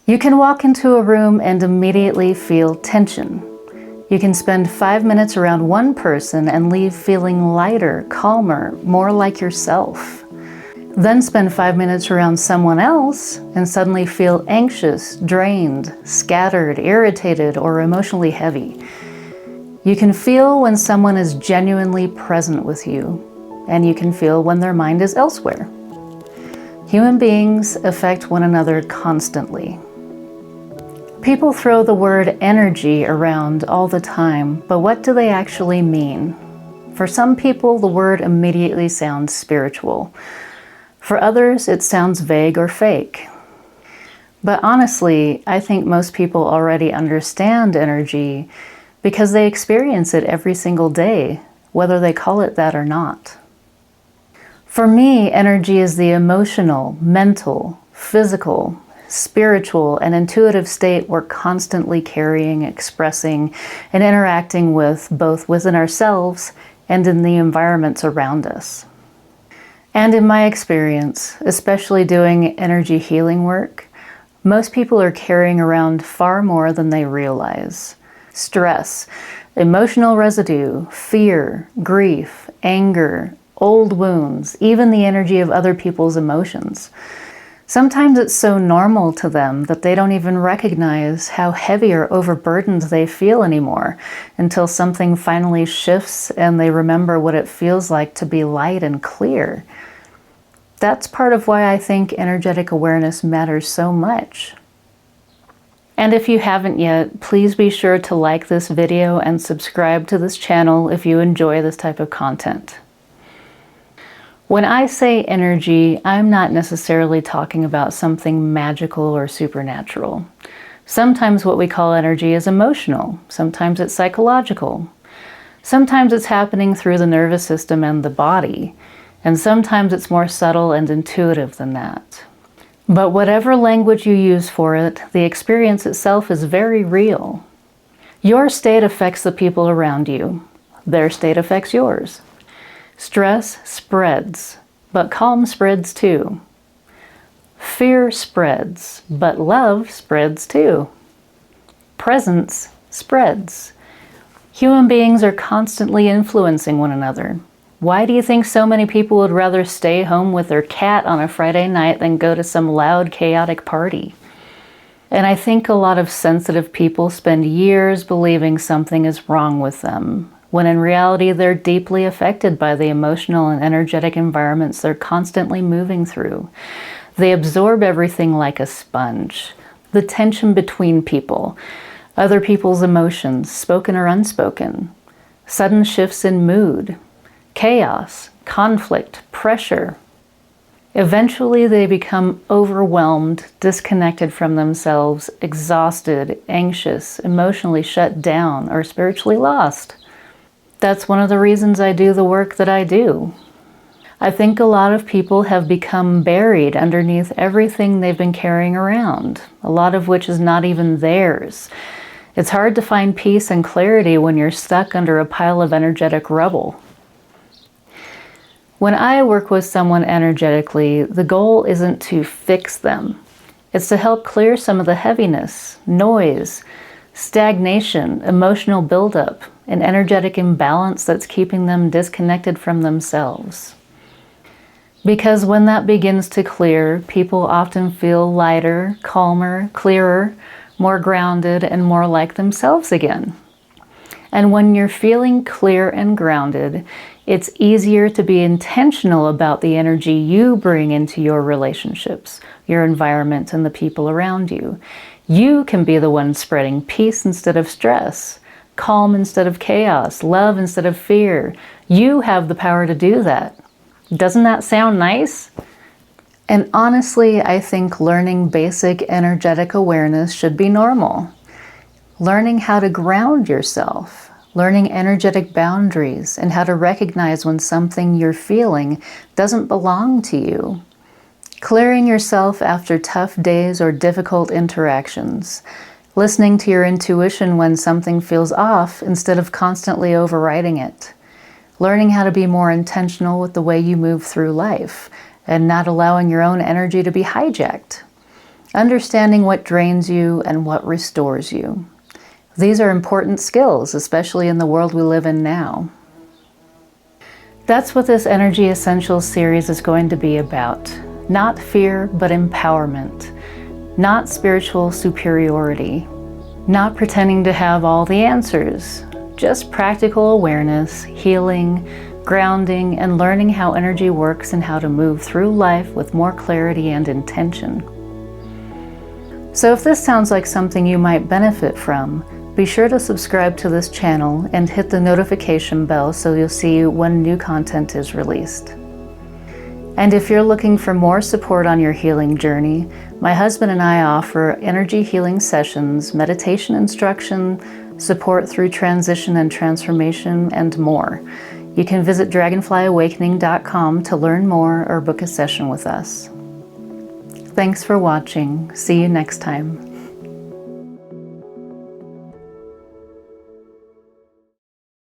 You can walk into a room and immediately feel tension. You can spend 5 minutes around one person and leave feeling lighter, calmer, more like yourself. Then spend 5 minutes around someone else and suddenly feel anxious, drained, scattered, irritated, or emotionally heavy. You can feel when someone is genuinely present with you, and you can feel when their mind is elsewhere. Human beings affect one another constantly. People throw the word energy around all the time, but what do they actually mean? For some people, the word immediately sounds spiritual. For others, it sounds vague or fake. But honestly, I think most people already understand energy because they experience it every single day, whether they call it that or not. For me, energy is the emotional, mental, physical, spiritual, and intuitive state we're constantly carrying, expressing, and interacting with both within ourselves and in the environments around us. And in my experience, especially doing energy healing work, most people are carrying around far more than they realize. Stress, emotional residue, fear, grief, anger, old wounds, even the energy of other people's emotions. Sometimes it's so normal to them that they don't even recognize how heavy or overburdened they feel anymore until something finally shifts and they remember what it feels like to be light and clear. That's part of why I think energetic awareness matters so much. And if you haven't yet, please be sure to like this video and subscribe to this channel if you enjoy this type of content. When I say energy, I'm not necessarily talking about something magical or supernatural. Sometimes what we call energy is emotional. Sometimes it's psychological. Sometimes it's happening through the nervous system and the body. And sometimes it's more subtle and intuitive than that. But whatever language you use for it, the experience itself is very real. Your state affects the people around you. Their state affects yours. Stress spreads, but calm spreads too. Fear spreads, but love spreads too. Presence spreads. Human beings are constantly influencing one another. Why do you think so many people would rather stay home with their cat on a Friday night than go to some loud, chaotic party? And I think a lot of sensitive people spend years believing something is wrong with them, when in reality they're deeply affected by the emotional and energetic environments they're constantly moving through. They absorb everything like a sponge. The tension between people, other people's emotions, spoken or unspoken, sudden shifts in mood, chaos, conflict, pressure. Eventually they become overwhelmed, disconnected from themselves, exhausted, anxious, emotionally shut down, or spiritually lost. That's one of the reasons I do the work that I do. I think a lot of people have become buried underneath everything they've been carrying around, a lot of which is not even theirs. It's hard to find peace and clarity when you're stuck under a pile of energetic rubble. When I work with someone energetically, the goal isn't to fix them. It's to help clear some of the heaviness, noise, stagnation, emotional buildup, and energetic imbalance that's keeping them disconnected from themselves. Because when that begins to clear, people often feel lighter, calmer, clearer, more grounded, and more like themselves again. And when you're feeling clear and grounded, it's easier to be intentional about the energy you bring into your relationships, your environment, and the people around you. You can be the one spreading peace instead of stress, calm instead of chaos, love instead of fear. You have the power to do that. Doesn't that sound nice? And honestly, I think learning basic energetic awareness should be normal. Learning how to ground yourself, learning energetic boundaries, and how to recognize when something you're feeling doesn't belong to you. Clearing yourself after tough days or difficult interactions. Listening to your intuition when something feels off instead of constantly overriding it. Learning how to be more intentional with the way you move through life and not allowing your own energy to be hijacked. understanding what drains you and what restores you. These are important skills, especially in the world we live in now. That's what this Energy Essentials series is going to be about. Not fear, but empowerment. Not spiritual superiority. Not pretending to have all the answers. Just practical awareness, healing, grounding, and learning how energy works and how to move through life with more clarity and intention. So if this sounds like something you might benefit from, be sure to subscribe to this channel and hit the notification bell so you'll see when new content is released. And if you're looking for more support on your healing journey, my husband and I offer energy healing sessions, meditation instruction, support through transition and transformation, and more. You can visit dragonflyawakening.com to learn more or book a session with us. Thanks for watching. See you next time.